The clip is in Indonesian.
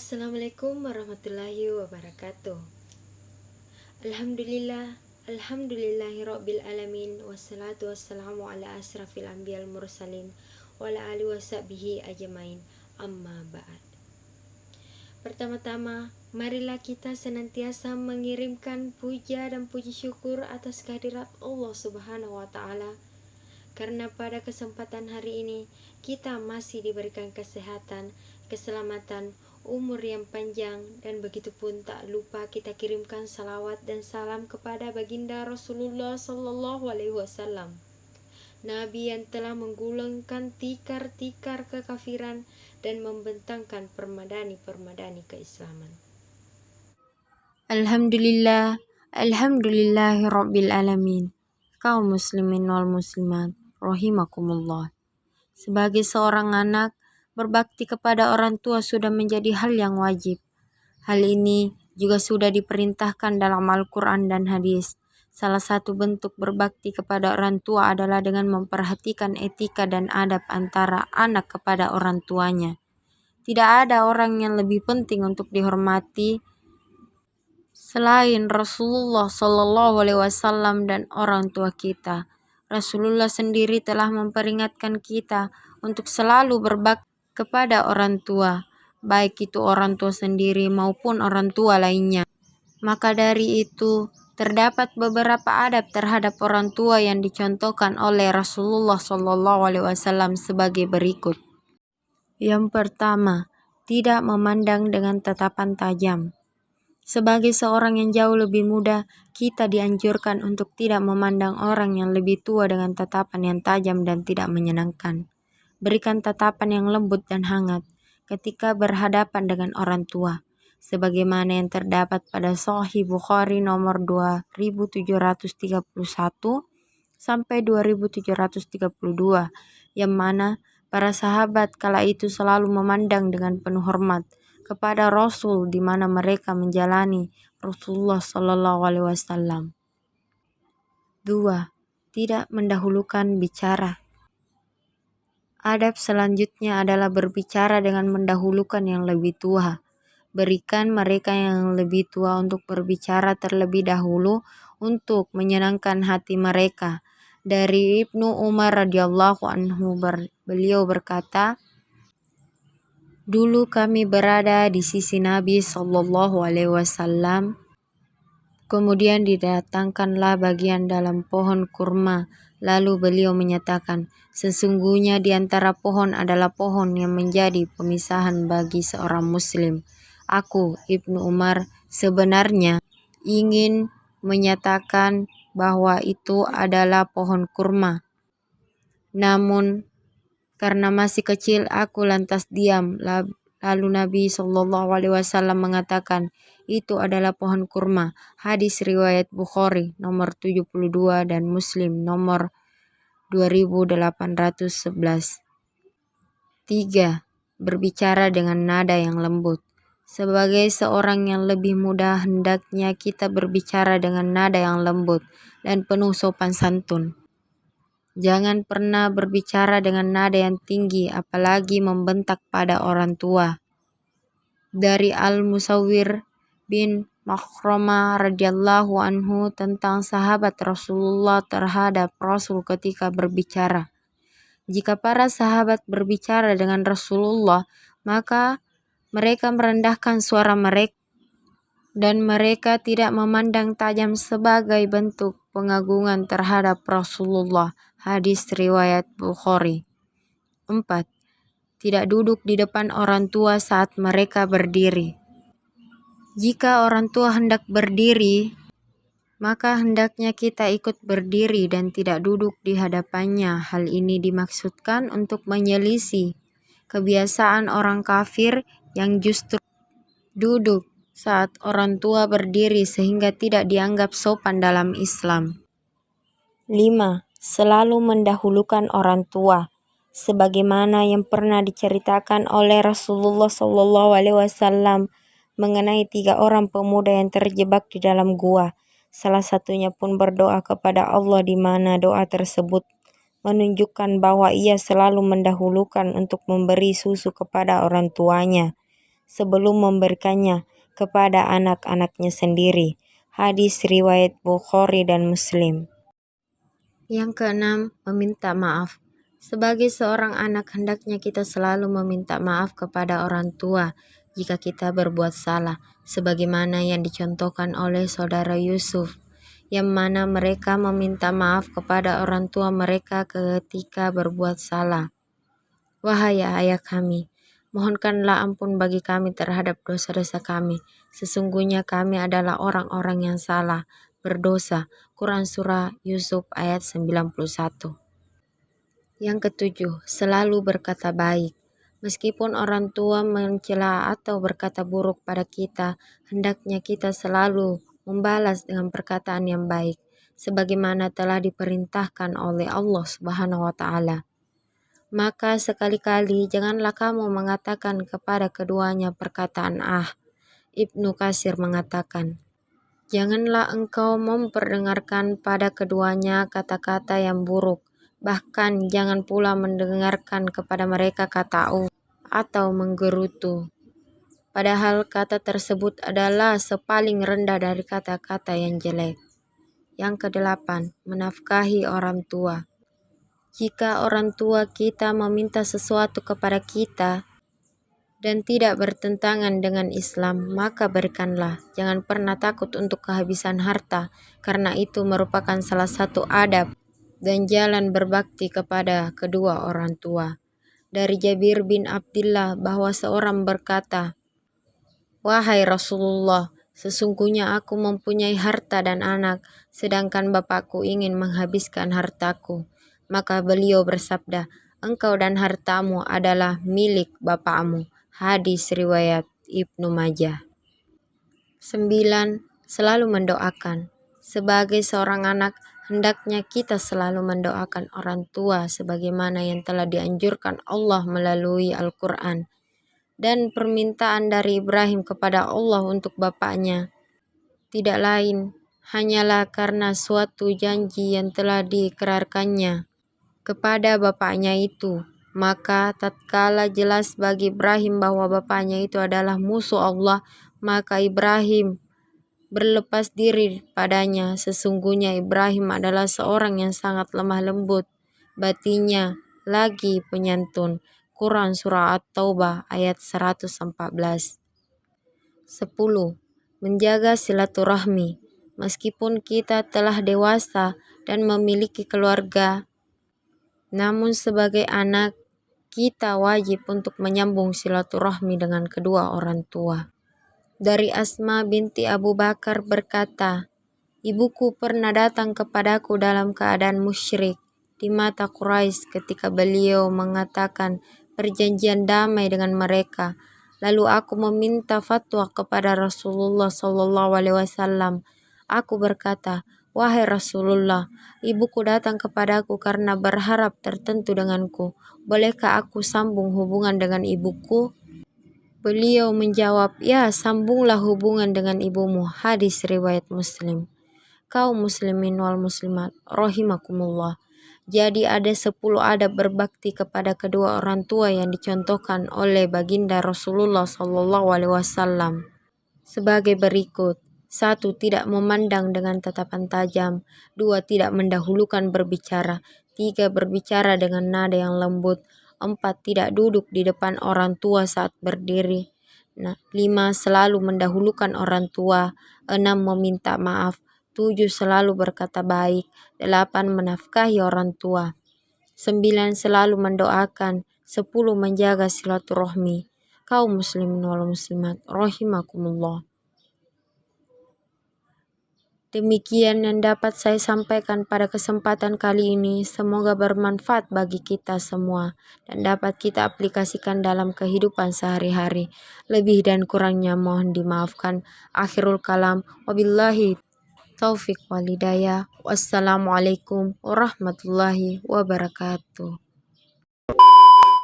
Assalamualaikum warahmatullahi wabarakatuh. Alhamdulillahirabbil alamin wassalatu wassalamu ala asrafil anbiyal mursalin wa ala alihi washabihi ajmain. Amma ba'd. Pertama-tama, marilah kita senantiasa mengirimkan puja dan puji syukur atas kehadirat Allah Subhanahu wa taala, karena pada kesempatan hari ini kita masih diberikan kesehatan, keselamatan, umur yang panjang, dan begitu pun tak lupa kita kirimkan salawat dan salam kepada baginda Rasulullah Sallallahu Alaihi Wasallam, Nabi yang telah menggulingkan tikar-tikar kekafiran dan membentangkan permadani-permadani keislaman. Alhamdulillahirabbil alamin. Kaum muslimin wal muslimat rahimakumullah. Sebagai seorang anak, berbakti kepada orang tua sudah menjadi hal yang wajib. Hal ini juga sudah diperintahkan dalam Al-Quran dan hadis. Salah satu bentuk berbakti kepada orang tua adalah dengan memperhatikan etika dan adab antara anak kepada orang tuanya. Tidak ada orang yang lebih penting untuk dihormati selain Rasulullah Shallallahu Alaihi Wasallam dan orang tua kita. Rasulullah sendiri telah memperingatkan kita untuk selalu berbakti kepada orang tua, baik itu orang tua sendiri maupun orang tua lainnya. Maka dari itu, terdapat beberapa adab terhadap orang tua yang dicontohkan oleh Rasulullah Shallallahu Alaihi Wasallam sebagai berikut. Yang pertama, tidak memandang dengan tatapan tajam. Sebagai seorang yang jauh lebih muda, kita dianjurkan untuk tidak memandang orang yang lebih tua dengan tatapan yang tajam dan tidak menyenangkan. Berikan tatapan yang lembut dan hangat ketika berhadapan dengan orang tua, sebagaimana yang terdapat pada Sahih Bukhari nomor 2731 sampai 2732, yang mana para sahabat kala itu selalu memandang dengan penuh hormat kepada Rasul di mana mereka menjalani Rasulullah Shallallahu Alaihi Wasallam. 2. Tidak mendahulukan bicara. Adab selanjutnya adalah berbicara dengan mendahulukan yang lebih tua. Berikan mereka yang lebih tua untuk berbicara terlebih dahulu untuk menyenangkan hati mereka. Dari Ibnu Umar radhiyallahu anhu, beliau berkata, "Dulu kami berada di sisi Nabi Shallallahu Alaihi Wasallam. Kemudian didatangkanlah bagian dalam pohon kurma. Lalu beliau menyatakan, sesungguhnya di antara pohon adalah pohon yang menjadi pemisahan bagi seorang muslim. Aku, Ibnu Umar, sebenarnya ingin menyatakan bahwa itu adalah pohon kurma. Namun, karena masih kecil, aku lantas diam. Lalu Nabi SAW mengatakan, itu adalah pohon kurma. Hadis riwayat Bukhari nomor 72 dan Muslim nomor 2811. 3. Berbicara dengan nada yang lembut. Sebagai seorang yang lebih muda, hendaknya kita berbicara dengan nada yang lembut dan penuh sopan santun. Jangan pernah berbicara dengan nada yang tinggi, apalagi membentak pada orang tua. Dari Al-Musawwir bin Makhrama radhiyallahu anhu tentang sahabat Rasulullah terhadap Rasul ketika berbicara. Jika para sahabat berbicara dengan Rasulullah, maka mereka merendahkan suara mereka dan mereka tidak memandang tajam sebagai bentuk pengagungan terhadap Rasulullah. Hadis riwayat Bukhari. 4. Tidak duduk di depan orang tua saat mereka berdiri. Jika orang tua hendak berdiri, maka hendaknya kita ikut berdiri dan tidak duduk di hadapannya. Hal ini dimaksudkan untuk menyelisih kebiasaan orang kafir yang justru duduk saat orang tua berdiri sehingga tidak dianggap sopan dalam Islam. 5. Selalu mendahulukan orang tua. Sebagaimana yang pernah diceritakan oleh Rasulullah SAW mengenai 3 orang pemuda yang terjebak di dalam gua. Salah satunya pun berdoa kepada Allah di mana doa tersebut menunjukkan bahwa ia selalu mendahulukan untuk memberi susu kepada orang tuanya. sebelum memberikannya kepada anak-anaknya sendiri. Hadis riwayat Bukhari dan Muslim. Yang keenam, meminta maaf. Sebagai seorang anak, hendaknya kita selalu meminta maaf kepada orang tua jika kita berbuat salah, sebagaimana yang dicontohkan oleh saudara Yusuf, yang mana mereka meminta maaf kepada orang tua mereka ketika berbuat salah. Wahai ayah kami, mohonkanlah ampun bagi kami terhadap dosa-dosa kami. Sesungguhnya kami adalah orang-orang yang salah, berdosa. Quran Surah Yusuf ayat 91. Yang ketujuh, selalu berkata baik. Meskipun orang tua mencela atau berkata buruk pada kita, hendaknya kita selalu membalas dengan perkataan yang baik, sebagaimana telah diperintahkan oleh Allah Subhanahu wa Ta'ala. Maka sekali-kali janganlah kamu mengatakan kepada keduanya perkataan Ibnu Katsir mengatakan, janganlah engkau memperdengarkan pada keduanya kata-kata yang buruk, bahkan jangan pula mendengarkan kepada mereka kata atau menggerutu. Padahal kata tersebut adalah sepaling rendah dari kata-kata yang jelek. Yang kedelapan, menafkahi orang tua. Jika orang tua kita meminta sesuatu kepada kita dan tidak bertentangan dengan Islam, maka berikanlah. Jangan pernah takut untuk kehabisan harta, karena itu merupakan salah satu adab dan jalan berbakti kepada kedua orang tua. Dari Jabir bin Abdullah bahwa seorang berkata, wahai Rasulullah, sesungguhnya aku mempunyai harta dan anak, sedangkan bapakku ingin menghabiskan hartaku. Maka beliau bersabda, engkau dan hartamu adalah milik bapakmu. Hadis riwayat Ibnu Majah. 9. Selalu mendoakan. Sebagai seorang anak, hendaknya kita selalu mendoakan orang tua sebagaimana yang telah dianjurkan Allah melalui Al-Quran dan permintaan dari Ibrahim kepada Allah untuk bapaknya. Tidak lain, hanyalah karena suatu janji yang telah diikrarkannya kepada bapaknya itu. Maka tatkala jelas bagi Ibrahim bahwa bapaknya itu adalah musuh Allah, maka Ibrahim berlepas diri padanya. Sesungguhnya Ibrahim adalah seorang yang sangat lemah lembut batinnya, lagi penyantun. Quran Surah At-Taubah ayat 114. 10. Menjaga silaturahmi. Meskipun kita telah dewasa dan memiliki keluarga, namun sebagai anak, kita wajib untuk menyambung silaturahmi dengan kedua orang tua. Dari Asma binti Abu Bakar berkata, ibuku pernah datang kepadaku dalam keadaan musyrik di mata Quraisy ketika beliau mengatakan perjanjian damai dengan mereka. Lalu aku meminta fatwa kepada Rasulullah SAW. Aku berkata, wahai Rasulullah, ibuku datang kepadaku karena berharap tertentu denganku. Bolehkah aku sambung hubungan dengan ibuku? Beliau menjawab, ya, sambunglah hubungan dengan ibumu. Hadis riwayat Muslim. Kaum muslimin wal muslimat rahimakumullah. Jadi ada 10 adab berbakti kepada kedua orang tua yang dicontohkan oleh baginda Rasulullah SAW sebagai berikut. 1. Tidak memandang dengan tatapan tajam. 2. Tidak mendahulukan berbicara. 3. Berbicara dengan nada yang lembut. 4. Tidak duduk di depan orang tua saat berdiri. 5. Selalu mendahulukan orang tua. 6. Meminta maaf. 7. Selalu berkata baik. 8. Menafkahi orang tua. 9. Selalu mendoakan. 10. Menjaga silaturahmi. Kaum muslimin wal muslimat rahimakumullah. Demikian yang dapat saya sampaikan pada kesempatan kali ini. Semoga bermanfaat bagi kita semua dan dapat kita aplikasikan dalam kehidupan sehari-hari. Lebih dan kurangnya mohon dimaafkan. Akhirul kalam. Wabillahi taufiq wal hidayah. Wassalamualaikum warahmatullahi wabarakatuh.